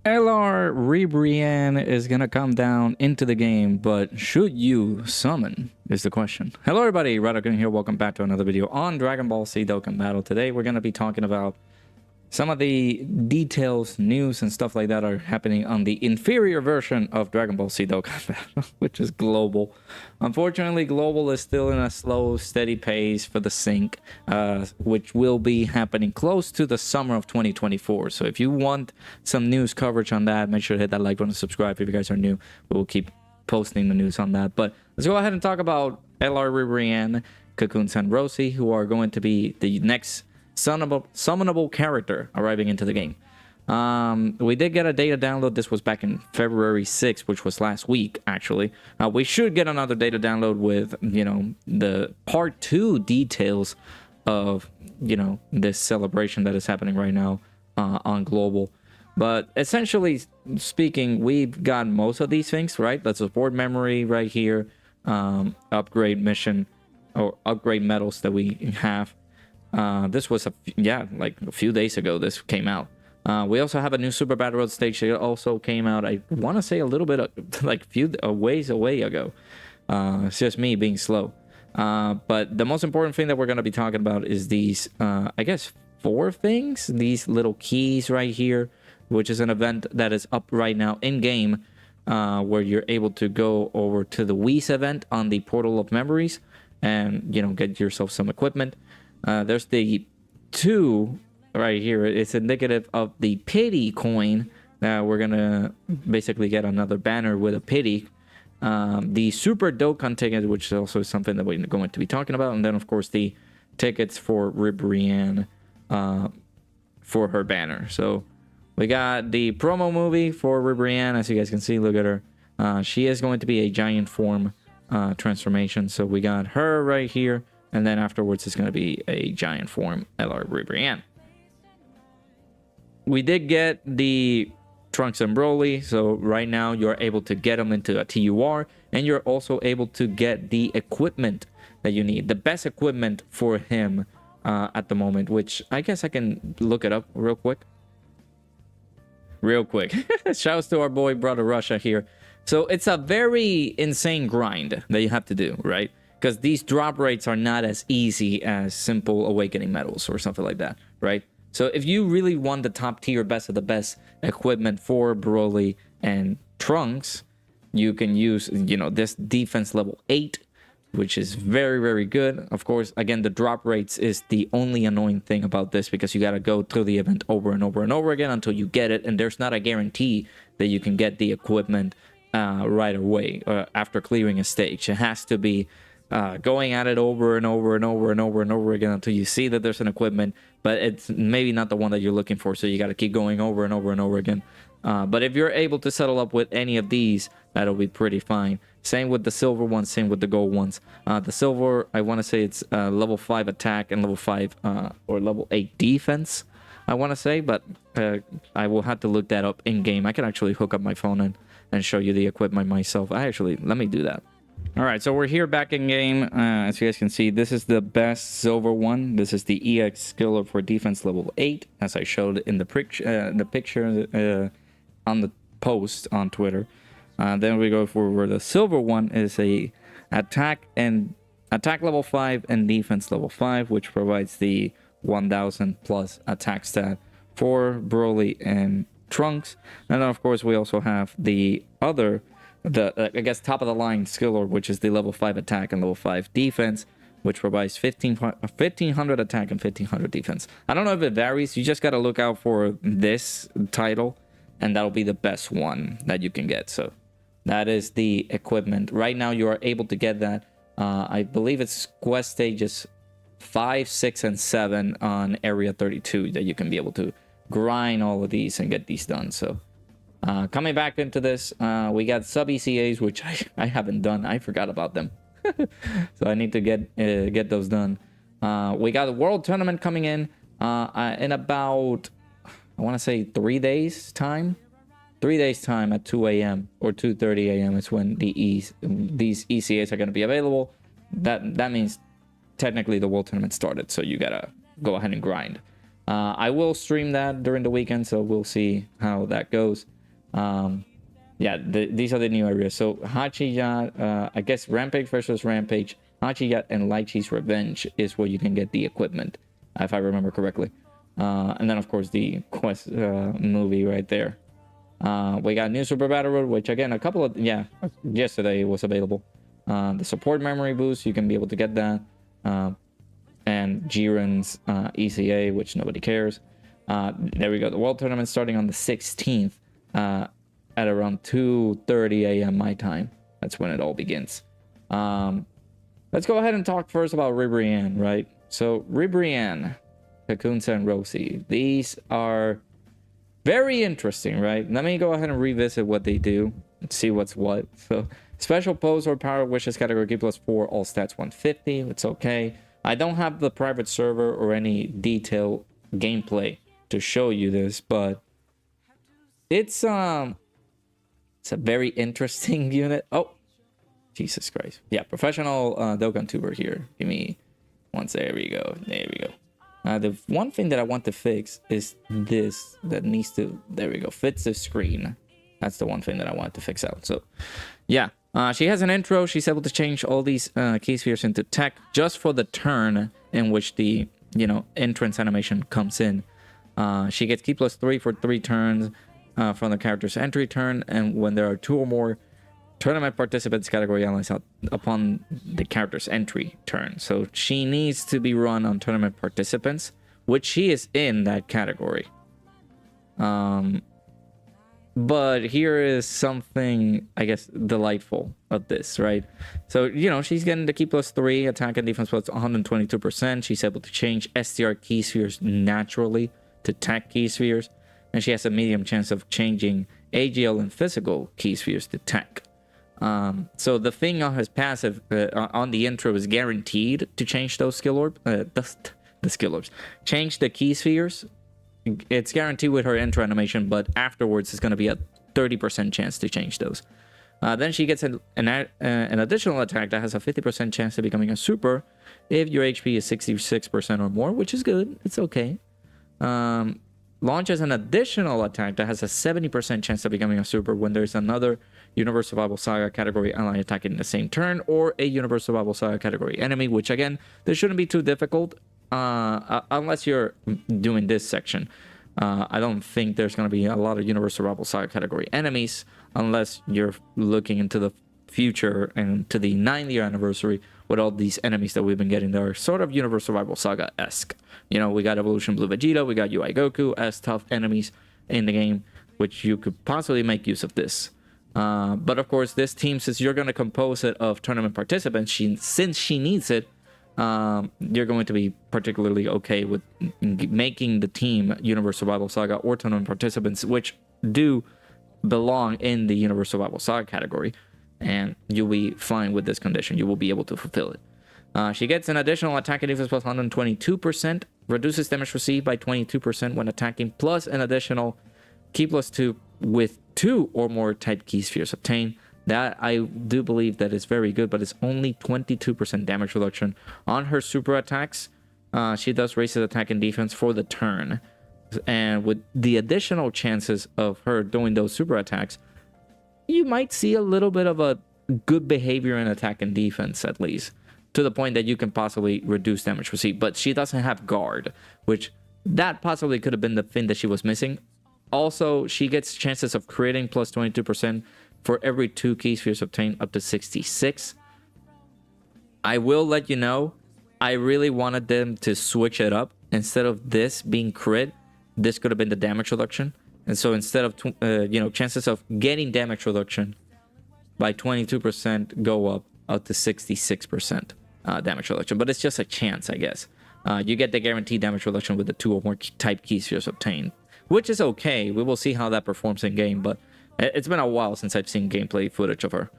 RIBRIANNE is gonna come down into the game, but should you summon is the question. Hello everybody, Dokkan here. Welcome back to another video on Dragon Ball Z Dokkan Battle. Today we're gonna be talking about some of the details, news, and stuff like that are happening on the inferior version of Dragon Ball Z Dokkan Battle, which is global. Unfortunately, global is still in a slow, steady pace for the sync, which will be happening close to the summer of 2024. So if you want some news coverage on that, make sure to hit that like button and subscribe if you guys are new. We will keep posting the news on that. But let's go ahead and talk about RIBRIANNE, KAKUNZA, and ROZIE, who are going to be the next summonable character arriving into the game. We did get a data download. This was back in February 6th, which was last week, actually. We should get another data download with, the part 2 details of, this celebration that is happening right now on global. But essentially speaking, we've got most of these things, right? The support memory right here, upgrade mission or upgrade medals that we have. This was like a few days ago this came out. We also have a new Super Battle Road stage that also came out, I want to say a little bit like a ways away ago. It's just me being slow. But the most important thing that we're going to be talking about is these I guess 4 things, these little keys right here, which is an event that is up right now in game, where you're able to go over to the Whis event on the Portal of Memories and get yourself some equipment. There's the 2 right here. It's indicative of the pity coin. We're gonna basically get another banner with a pity. The Super Dokkan ticket, which is also something that we're going to be talking about, and then of course the tickets for RIBRIANNE for her banner. So we got the promo movie for RIBRIANNE. As you guys can see, look at her. She is going to be a giant form transformation. So we got her right here. And then afterwards, it's going to be a giant form, RIBRIANNE. We did get the Trunks and Broly. So right now, you're able to get them into a TUR. And you're also able to get the equipment that you need. The best equipment for him at the moment. Which I guess I can look it up real quick. Shouts to our boy, Brother Russia here. So it's a very insane grind that you have to do, right? Because these drop rates are not as easy as simple awakening medals or something like that, right? So if you really want the top tier, best of the best equipment for Broly and Trunks, you can use, this defense level 8, which is very, very good. Of course, again, the drop rates is the only annoying thing about this, because you got to go through the event over and over and over again until you get it. And there's not a guarantee that you can get the equipment right away after clearing a stage. It has to be going at it over and over and over and over and over again until you see that there's an equipment, but it's maybe not the one that you're looking for, so you got to keep going over and over and over again. But if you're able to settle up with any of these, that'll be pretty fine. Same with the silver ones, same with the gold ones. The silver, I want to say it's level 5 attack and level 5 or level 8 defense, I want to say, but I will have to look that up in game. I can actually hook up my phone and show you the equipment myself. Let me do that. All right, so we're here back in game. As you guys can see, this is the best silver one. This is the EX skiller for defense level 8, as I showed in the picture on the post on Twitter. Then we go for where the silver one is a attack level 5 and defense level 5, which provides the 1000 plus attack stat for Broly and Trunks. And then of course we also have the other, I guess top of the line skiller, which is the level 5 attack and level 5 defense, which provides 1500 attack and 1500 defense. I don't know if it varies. You just got to look out for this title, and that'll be the best one that you can get. So that is the equipment. Right now you are able to get that. I believe it's quest stages 5, 6, and 7 on area 32 that you can be able to grind all of these and get these done. So coming back into this, we got sub ECAs, which I haven't done. I forgot about them. So I need to get those done. We got the World Tournament coming in about, I want to say 3 days time. 3 days time at 2 a.m. or 2:30 a.m. is when these ECAs are going to be available. That means technically the World Tournament started, so you got to go ahead and grind. I will stream that during the weekend, so we'll see how that goes. Yeah, these are the new areas. So Hachiyat, I guess Rampage versus Rampage, Hachiyat and Lychee's Revenge is where you can get the equipment, if I remember correctly. And then, of course, the Quest movie right there. We got New Super Battle Road, which, again, yesterday it was available. The support memory boost, you can be able to get that. And Jiren's ECA, which nobody cares. There we go. The World Tournament starting on the 16th at around 2:30 a.m. my time. That's when it all begins. Let's go ahead and talk first about RIBRIANNE, right? So RIBRIANNE, KAKUNZA, and ROZIE. These are very interesting, right? Let me go ahead and revisit what they do and see what's what. So special pose or power wishes category key +4, all stats 150. It's okay. I don't have the private server or any detailed gameplay to show you this, but it's a very interesting unit. Oh, Jesus Christ. Yeah, professional Dokkan tuber here. Give me one. There we go. There we go. The one thing that I want to fix is this that needs to, there we go, fits the screen. That's the one thing that I want to fix out. So yeah, she has an intro. She's able to change all these key spheres into tech just for the turn in which the, entrance animation comes in. She gets key +3 for 3 turns from the character's entry turn, and when there are 2 or more tournament participants category allies upon the character's entry turn. So she needs to be run on tournament participants, which she is in that category. But here is something, I guess, delightful of this, right? So, she's getting the key +3, attack and defense plus 122%. She's able to change STR key spheres naturally to tech key spheres. And she has a medium chance of changing AGL and physical key spheres to tech. So the thing on his passive, on the intro, is guaranteed to change those skill orbs. The skill orbs. Change the key spheres. It's guaranteed with her intro animation, but afterwards it's going to be a 30% chance to change those. Then she gets an additional attack that has a 50% chance of becoming a super if your HP is 66% or more, which is good. It's okay. Launches an additional attack that has a 70% chance of becoming a super when there's another Universe Survival Saga category ally attacking in the same turn, or a Universe Survival Saga category enemy, which again, this shouldn't be too difficult unless you're doing this section. I don't think there's going to be a lot of Universe Survival Saga category enemies unless you're looking into the future and to the 9th-year anniversary with all these enemies that we've been getting that are sort of Universe Survival Saga-esque. We got Evolution Blue Vegeta, we got UI Goku as tough enemies in the game, which you could possibly make use of this. But of course, this team, since you're going to compose it of tournament participants, since she needs it, you're going to be particularly okay with making the team Universe Survival Saga or tournament participants, which do belong in the Universe Survival Saga category, and you'll be fine with this condition. You will be able to fulfill it. She gets an additional attack and defense plus 122%, reduces damage received by 22% when attacking, plus an additional key +2 with 2 or more type key spheres obtained. That I do believe that is very good, but it's only 22% damage reduction on her super attacks. She does raise the attack and defense for the turn, and with the additional chances of her doing those super attacks, you might see a little bit of a good behavior in attack and defense, at least to the point that you can possibly reduce damage received. But she doesn't have guard, which that possibly could have been the thing that she was missing. Also, she gets chances of creating plus 22% for every 2 key spheres obtained, up to 66. I will let you know, I really wanted them to switch it up. Instead of this being crit, this could have been the damage reduction. And so instead of, chances of getting damage reduction by 22% go up to 66% damage reduction. But it's just a chance, I guess. You get the guaranteed damage reduction with the 2 or more type key spheres obtained, which is okay. We will see how that performs in game, but it's been a while since I've seen gameplay footage of her.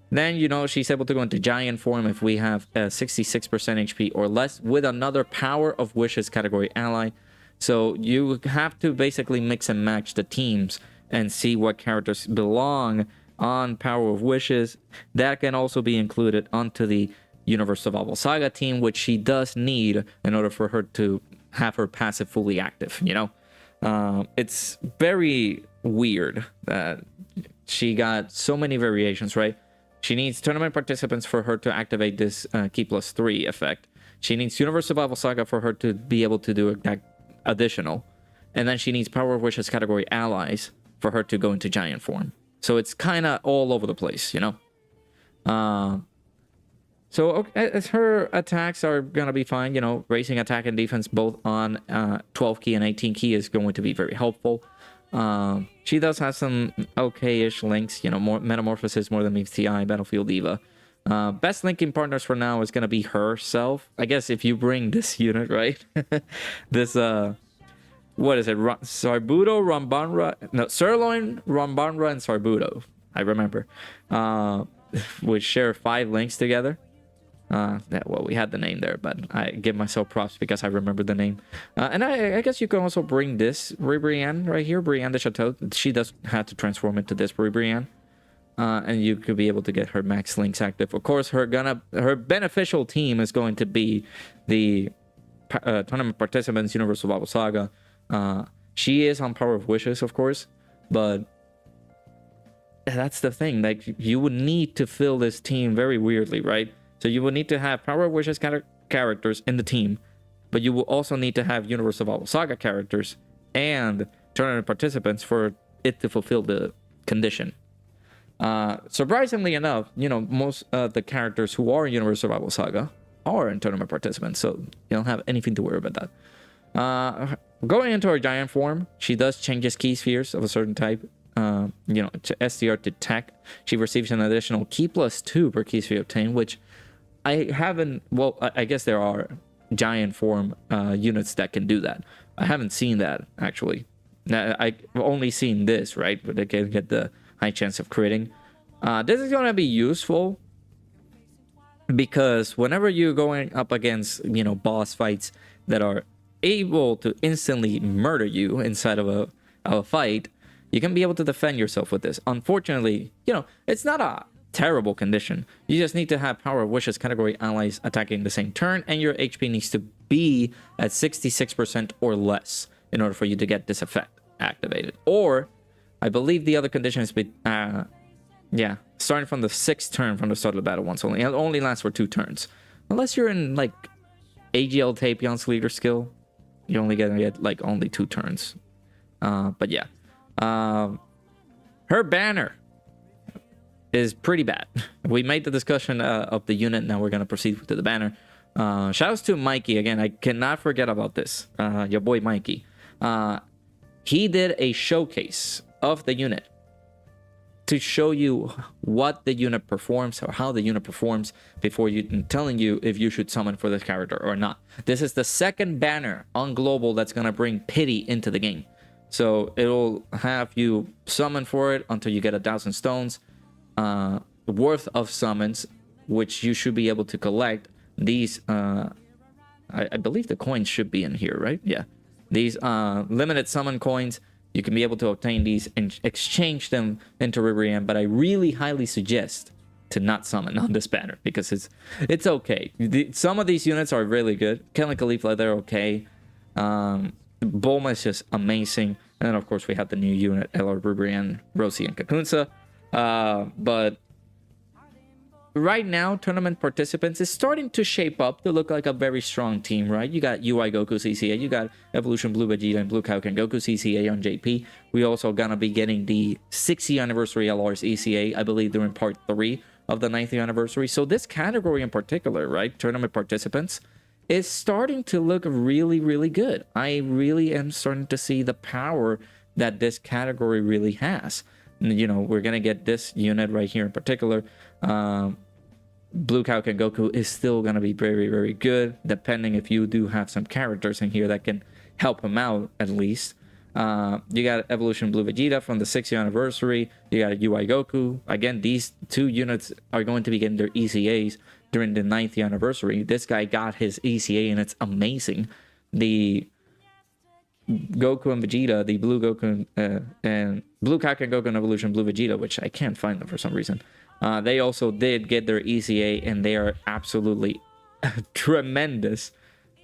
Then, she's able to go into giant form if we have 66% HP or less with another Power of Wishes category ally. So you have to basically mix and match the teams and see what characters belong on Power of Wishes. That can also be included onto the Universe Survival Saga team, which she does need in order for her to have her passive fully active, you know? It's very weird that she got so many variations, right? She needs tournament participants for her to activate this Key +3 effect. She needs Universe Survival Saga for her to be able to do that additional. And then she needs Power of Wishes category allies for her to go into giant form. So it's kind of all over the place, you know? So okay, her attacks are going to be fine. You know, raising attack and defense both on 12 key and 18 key is going to be very helpful. She does have some okay-ish links, you know, more Metamorphosis, More Than Meets the Eye, Battlefield Diva. Best linking partners for now is going to be herself. I guess if you bring this unit, right? This, what is it? Sarbudo, Rambanra, no, Sirloin, Rambanra, and Sarbudo. I remember. Which share 5 links together. Well, we had the name there, but I give myself props because I remember the name. And I guess you can also bring this RIBRIANNE right here, Brienne de Chateau. She does have to transform into this RIBRIANNE. And you could be able to get her max links active. Of course, her beneficial team is going to be the tournament participants, Universal Survival Saga. She is on Power of Wishes, of course, but that's the thing. Like, you would need to fill this team very weirdly, right? So you will need to have Power of Wishes characters in the team, but you will also need to have Universe Survival Saga characters and tournament participants for it to fulfill the condition. Surprisingly enough, you know, most of the characters who are in Universe Survival Saga are in tournament participants, so you don't have anything to worry about that. Going into her giant form, she does changes key spheres of a certain type. You know, to STR to tech. She receives an additional key +2 per key sphere obtained, which I haven't. Well, I guess there are giant form units that can do that. I haven't seen that actually. I've only seen this, right? But they can get the high chance of critting. This is going to be useful because whenever you're going up against, you know, boss fights that are able to instantly murder you inside of a fight, you can be able to defend yourself with this. Unfortunately, you know, it's not a terrible condition. You just need to have Power of Wishes category allies attacking the same turn, and your HP needs to be at 66% or less in order for you to get this effect activated. Or, I believe the other condition is starting from the 6th turn from the start of the battle once only. It only lasts for 2 turns. Unless you're in, like, AGL Tapion's leader skill, you're only gonna get, like, only 2 turns. But yeah. Her banner is pretty bad. We made the discussion of the unit. Now we're going to proceed to the banner. Shoutouts to Mikey. Again, I cannot forget about this. Your boy Mikey. He did a showcase of the unit to show you what the unit performs or how the unit performs before telling you if you should summon for this character or not. This is the 2nd banner on Global that's going to bring pity into the game. So it'll have you summon for it until you get 1,000 stones worth of summons, which you should be able to collect. These, I believe the coins should be in here, right? Yeah. These limited summon coins, you can be able to obtain these and exchange them into RIBRIANNE, but I really highly suggest to not summon on this banner because it's okay. Some of these units are really good. Kelly Khalifa, they're okay. Bulma is just amazing. And then, of course, we have the new unit, LR RIBRIANNE, ROZIE, and KAKUNZA. But right now, tournament participants is starting to shape up to look like a very strong team, right? You got UI Goku CCA, you got Evolution Blue Vegeta and Blue Kaioken Goku CCA on JP. We also gonna be getting the 60th anniversary LR's ECA, I believe during part 3 of the 9th anniversary. So this category in particular, right, tournament participants, is starting to look really, really good. I really am starting to see the power that this category really has. You know, we're gonna get this unit right here in particular. Blue Kaioken Goku is still gonna be very, very good, depending if you do have some characters in here that can help him out at least. You got Evolution Blue Vegeta from the 60th anniversary. You got UI Goku. Again, these 2 units are going to be getting their ECAs during the 9th anniversary. This guy got his ECA and it's amazing. The Goku and Vegeta, the Blue Goku and Blue Kaioken Goku and Evolution Blue Vegeta, which I can't find them for some reason. They also did get their ECA and they are absolutely tremendous.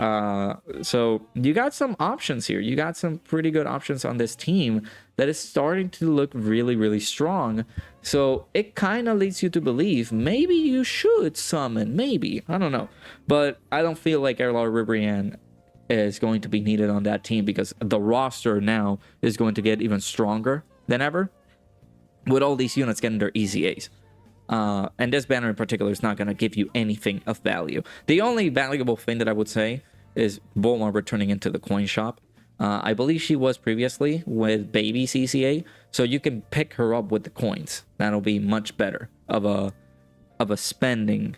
So you got some options here. You got some pretty good options on this team that is starting to look really, really strong. So it kind of leads you to believe maybe you should summon, maybe. I don't know. But I don't feel like RIBRIANNE is going to be needed on that team because the roster now is going to get even stronger than ever with all these units getting their EZAs. And this banner in particular is not going to give you anything of value. The only valuable thing that I would say is Bulma returning into the coin shop. I believe she was previously with baby CCA, so you can pick her up with the coins. That'll be much better of a spending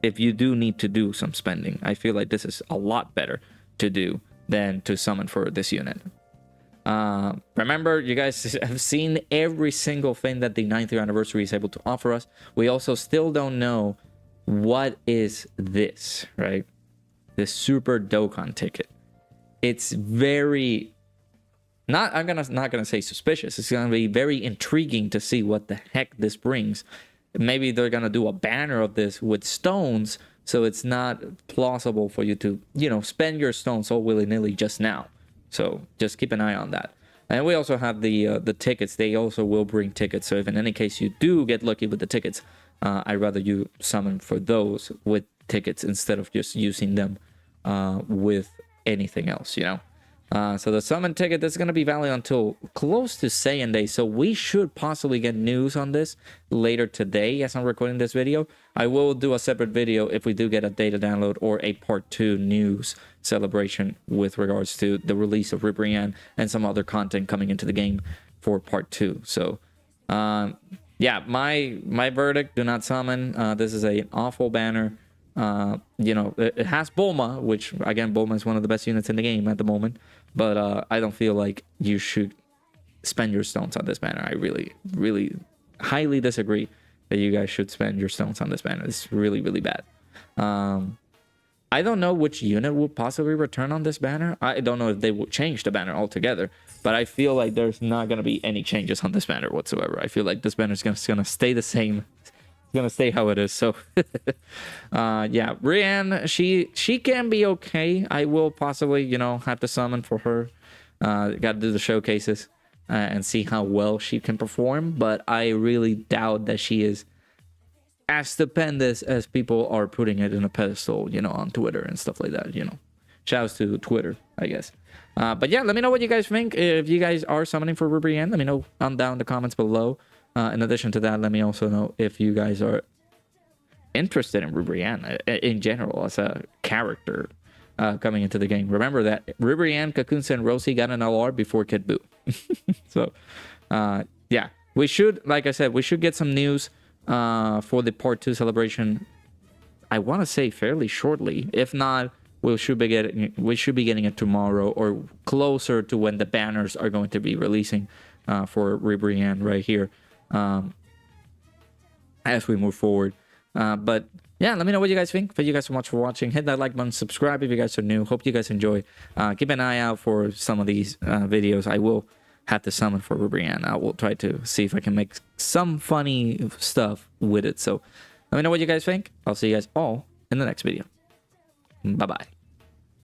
if you do need to do some spending. I feel like this is a lot better to do than to summon for this unit. Remember, you guys have seen every single thing that the 9th year anniversary is able to offer us. We also still don't know what is this, right? This super Dokkan ticket. It's very not gonna say suspicious. It's gonna be very intriguing to see what the heck this brings. Maybe they're gonna do a banner of this with stones, so it's not plausible for you to, you know, spend your stones all willy-nilly just now. So just keep an eye on that. And we also have the tickets. They also will bring tickets. So if in any case you do get lucky with the tickets, I'd rather you summon for those with tickets instead of just using them with anything else, you know. So the summon ticket is going to be valid until close to Saiyan Day. So we should possibly get news on this later today as I'm recording this video. I will do a separate video if we do get a data download or a part 2 news celebration with regards to the release of RIBRIANNE and some other content coming into the game for part 2. So yeah, my verdict, do not summon. This is an awful banner. You know, it has Bulma, which again, Bulma is one of the best units in the game at the moment, but I don't feel like you should spend your stones on this banner. I really highly disagree that you guys should spend your stones on this banner. It's really bad. I don't know which unit will possibly return on this banner. I don't know if they will change the banner altogether, but I feel like there's not going to be any changes on this banner whatsoever. I feel like this banner is going to stay the same. It's going to stay how it is. So yeah, Brienne, she can be okay. I will possibly, you know, have to summon for her. Got to do the showcases and see how well she can perform, but I really doubt that she is as stupendous as people are putting it in a pedestal, you know, on Twitter and stuff like that, you know. Shouts to Twitter, I guess. But yeah, let me know what you guys think. If you guys are summoning for RIBRIANNE, let me know down in the comments below. In addition to that, let me also know if you guys are interested in RIBRIANNE in general as a character coming into the game. Remember that RIBRIANNE, KAKUNZA, and ROZIE got an LR before Kid Buu. So yeah, we should, like I said, we should get some news for the part 2 celebration. I want to say fairly shortly. If not, we should be getting it tomorrow or closer to when the banners are going to be releasing for RIBRIANNE right here as we move forward. But yeah, let me know what you guys think. Thank you guys so much for watching. Hit that like button, subscribe if you guys are new. Hope you guys enjoy. Keep an eye out for some of these videos. I will have to summon for RIBRIANNE. I will try to see if I can make some funny stuff with it. So let me know what you guys think. I'll see you guys all in the next video. Bye-bye.